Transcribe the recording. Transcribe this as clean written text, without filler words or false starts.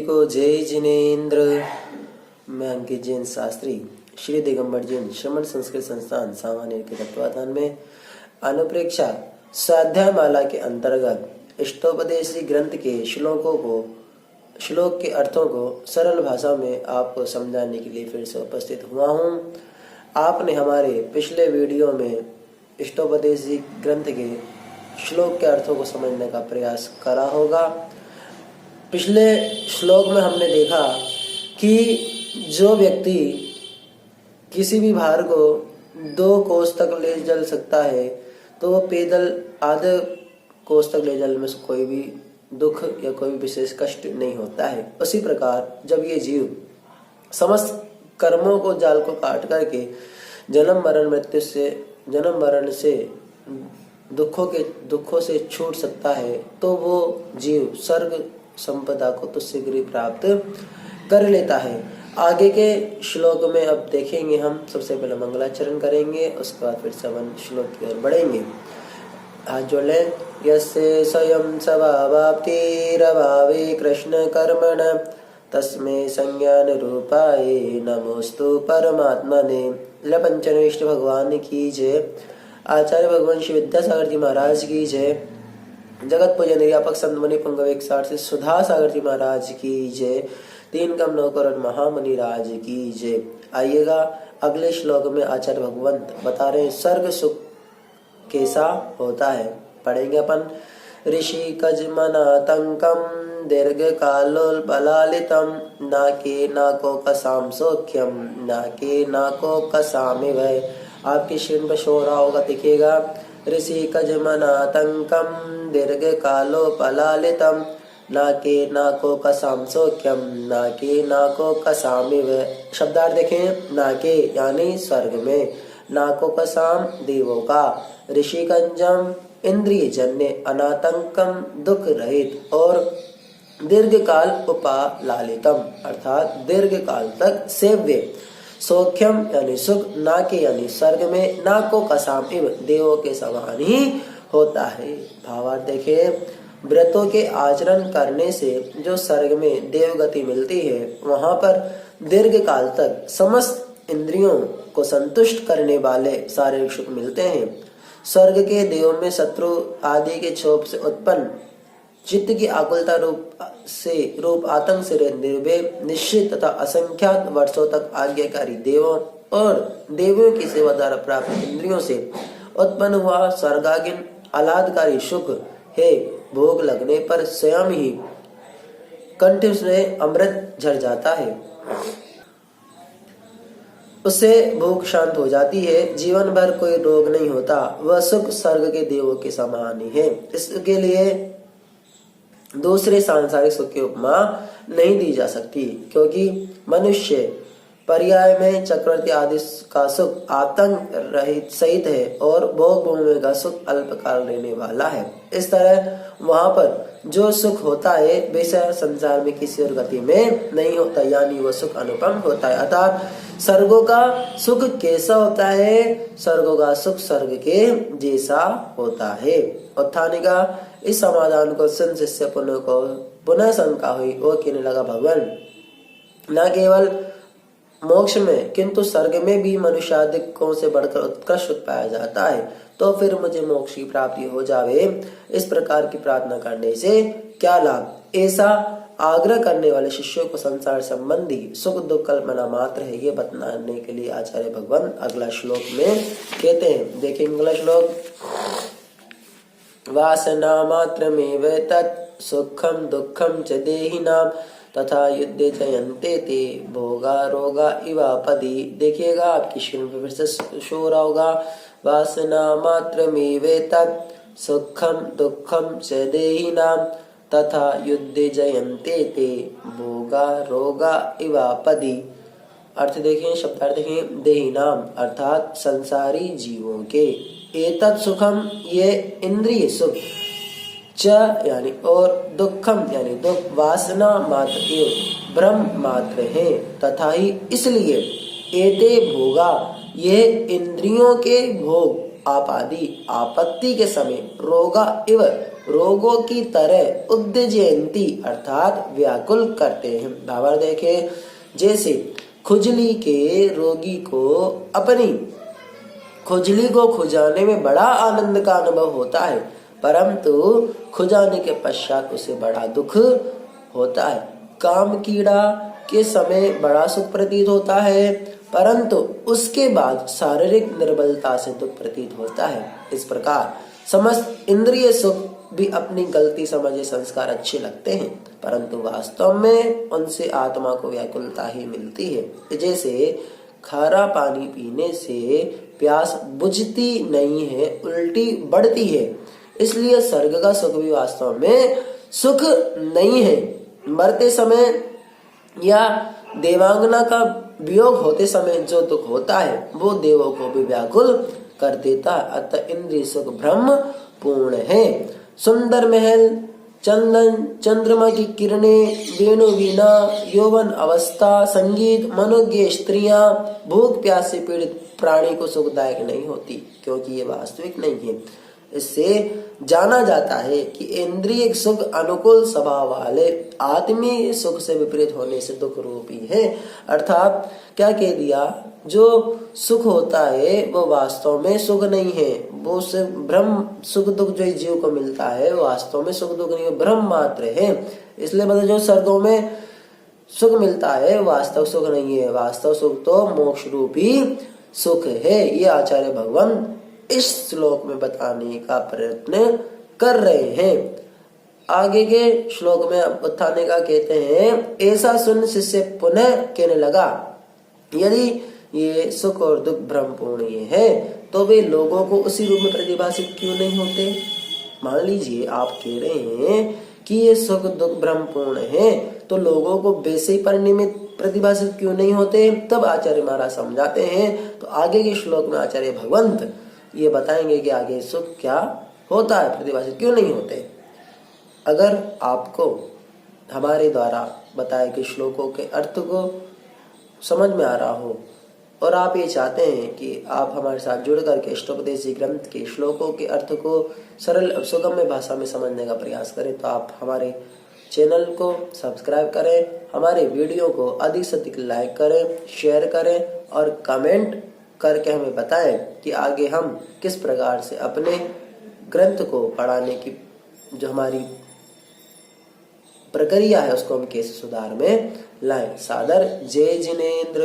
को जय जिनेन्द्र। मैं अंकित जैन शास्त्री श्री दिगंबर जैन श्रमण संस्कृत संस्थान सामान्य के तत्वाधान में अनुप्रेक्षा स्वाध्याय माला के अंतर्गत इष्टोपदेशी ग्रंथ के श्लोक के अर्थों को सरल भाषा में आपको समझाने के लिए फिर से उपस्थित हुआ हूँ। आपने हमारे पिछले वीडियो में इष्टोपदेशी ग्रंथ के श्लोक के अर्थों को समझने का प्रयास करा होगा। पिछले श्लोक में हमने देखा कि जो व्यक्ति किसी भी भार को 2 कोस तक ले चल सकता है तो वो पैदल आधे कोस तक ले जाने में कोई भी दुख या कोई भी विशेष कष्ट नहीं होता है। उसी प्रकार जब ये जीव समस्त कर्मों को जाल को काट करके जन्म मरण से दुखों से छूट सकता है तो वो जीव स्वर्ग संपदा को तो शीघ्र ही प्राप्त कर लेता है। आगे के श्लोक में अब देखेंगे हम। सबसे पहले मंगलाचरण करेंगे, उसके बाद फिर सवन श्लोक की ओर बढ़ेंगे। हाथ जोड़ लें। यस्य स्वयं स्वभावाप्तिरभावे कृष्ण कर्मण तस्मै संज्ञान रूपाय नमोस्तु परमात्मने। पंचन इष्ट भगवान की जय। आचार्य भगवान श्री विद्यासागर जी महाराज की जय। जगत पूजन निर्यापक संत मुनि पुंगव 160 से सुधा सागर जी महाराज की जय। 3 कम 9 करोड़ महामुनि राज की जय। आइएगा अगले श्लोक में आचार्य भगवंत बता रहे स्वर्ग सुख कैसा होता है। पढ़ेंगे अपन। ऋषि कजमनातंकम दीर्घ कालोल्पलालितम नाके नाको कसाम सौख्यम नाके नाको कसामिव। आपके स्क्रीन पर शो रहा होगा, दिखेगा। ऋषि कजमनातंकम दीर्घ कालोपलालितम नाके नाको कसाम सौख्यम नाके नाको कसामिव। शब्दार्थ देखें। नाके यानी स्वर्ग में, नाको कसाम देवों का, ऋषि कंजम इंद्रिय जन्य, अनातंकम दुख रहित और दीर्घ काल उपलालितम अर्थात दीर्घ काल तक सेव्य, सौख्यम यानी सुख, नाके यानी स्वर्ग में, नाको कसाम इव देवों के समान ही होता है। भावार्थ देखें। व्रतों के आचरण करने से जो स्वर्ग में देवगति मिलती है वहां पर दीर्घ काल तक समस्त इंद्रियों को संतुष्ट करने वाले सारे सुख मिलते हैं। स्वर्ग के देवों में शत्रु आदि के क्षोभ से उत्पन्न चित्त की आकुलता रूप आतंक से निर्भय निश्चित तथा असंख्यात वर्षों तक आज्ञाकारी देवों और देवियों की सेवा द्वारा प्राप्त इंद्रियों से उत्पन्न हुआ स्वर्गागीन आह्लादकारी सुख है। भोग लगने पर स्वयं ही कंठ से अमृत झर जाता है, उससे भूख शांत हो जाती है, जीवन भर कोई रोग नहीं होता। वह सुख स्वर्ग के देवों के समान ही है। इसके लिए दूसरे सांसारिक सुख की उपमा नहीं दी जा सकती, क्योंकि मनुष्य पर्याय में चक्रवर्ती आदि का सुख आतंक रहित सहित है और भोग भूमि का सुख अल्पकाल रहने वाला है। इस तरह वहां पर जो सुख होता है वैसा संसार में किसी और गति में नहीं होता, यानी वह सुख अनुपम होता है। अर्थात स्वर्गों का सुख कैसा होता है? स्वर्गों का सुख स्वर्ग के जैसा होता है। उत्थानिका इस समाधान को सुन शिष्य पुनः शंका हुई। वो कहने लगा, भगवान न केवल मोक्ष में किंतु स्वर्ग में भी मनुष्यादिकों से बढ़कर उत्कृष्ट सुख पाया जाता है, तो फिर मुझे मोक्ष की प्राप्ति हो जावे, इस प्रकार की प्रार्थना करने से क्या लाभ? ऐसा आग्रह करने वाले शिष्यों को संसार संबंधी सुख दुख कल्पना मात्र है, ये बताने के लिए आचार्य भगवान अगला श्लोक में कहते हैं। देखेंगे अगला श्लोक। वासना मात्रमेव तत् सुखम दुखम च देहिनाम तथा युद्धे जयन्ते ते भोगा रोगा इवापदी। देखिएगा आपकी स्क्रीन पर फिर से शो हो रहा होगा। वासना मात्रमेव तत् सुखम दुखम च देहिनाम तथा युद्धे जयन्ते ते भोगा रोगा इवापदी। अर्थ देखें, शब्दार्थ देखें। देहिनाम अर्थात संसारी जीवों के, एतत् सुखम ये इंद्रिय सुख, च यानी और, दुखम यानी दुख, वासना मात्र एवं ब्रह्म मात्र है, तथा ही इसलिए एते भोगा ये इंद्रियों के भोग, आपादि आपत्ति के समय, रोगा इव रोगों की तरह उद्विजयंती अर्थात व्याकुल करते हैं। भावार्थ देखें, जैसे खुजली के रोगी को अपनी खुजली को खुजाने में बड़ा आनंद का अनुभव होता है, परंतु खुजाने के पश्चात उसे बड़ा दुख होता है। काम कीड़ा के समय बड़ा सुख प्रतीत होता है, परंतु उसके बाद शारीरिक निर्बलता से दुख प्रतीत होता है। इस प्रकार समस्त इंद्रिय सुख भी अपनी गलती समझे संस्कार अच्छे लगते हैं, परंतु वास्तव में उनसे आत्मा को व्याकुलता ही मिलती है। जैसे खारा पानी पीने से प्यास बुझती नहीं है, उल्टी बढ़ती है, इसलिए स्वर्ग का सुख भी वास्तव में सुख नहीं है। मरते समय या देवांगना का वियोग होते समय जो दुख होता है वो देवों को भी व्याकुल कर देता है। अतः इंद्रिय सुख भ्रम पूर्ण है। सुंदर महल, चंदन, चंद्रमा की किरणें, वेणु वीणा, यौवन अवस्था, संगीत, मनोज्ञ स्त्रियां, भूख प्यास से पीड़ित प्राणी को सुखदायक नहीं होती, क्योंकि ये वास्तविक नहीं है। इससे जाना जाता है कि इंद्रिय सुख अनुकूल स्वभाव वाले, आत्मीय सुख से विपरीत होने से दुख रूपी है। अर्थात क्या कह दिया, जो सुख होता है वो वास्तव में सुख नहीं है, वो सिर्फ भ्रम, सुख दुख जो जीव को मिलता है वो वास्तव में सुख दुख नहीं है, भ्रम मात्र है। इसलिए मतलब जो स्वर्गों में सुख मिलता है वास्तव सुख नहीं है, वास्तव सुख तो मोक्ष रूपी सुख है। ये आचार्य भगवान इस श्लोक में बताने का प्रयत्न कर रहे हैं। आगे के श्लोक में उत्थाने का कहते हैं, ऐसा सुन शिष्य पुनः कहने लगा, यदि ये सुख और दुख भ्रम पूर्ण है तो वे लोगों को उसी रूप में प्रतिभाषित क्यों नहीं होते। मान लीजिए आप कह रहे हैं कि ये सुख दुख भ्रम पूर्ण है, तो लोगों को वैसे ही परिनिमित प्रतिभाषित क्यों नहीं होते। तब आचार्य महाराज समझाते हैं। तो आगे के श्लोक में आचार्य भगवंत ये बताएंगे कि आगे सुख क्या होता है, प्रतिभाषित क्यों नहीं होते। अगर आपको हमारे द्वारा बताए गए श्लोकों के अर्थ को समझ में आ रहा हो और आप ये चाहते हैं कि आप हमारे साथ जुड़ करके अष्टोपदेशी ग्रंथ के श्लोकों के अर्थ को सरल सुगम्य भाषा में समझने का प्रयास करें, तो आप हमारे चैनल को सब्सक्राइब करें, हमारे वीडियो को अधिक से अधिक लाइक करें, शेयर करें और कमेंट करके हमें बताएं कि आगे हम किस प्रकार से अपने ग्रंथ को पढ़ाने की जो हमारी प्रक्रिया है उसको हम कैसे सुधार में लाएं। सादर जय जिनेन्द्र।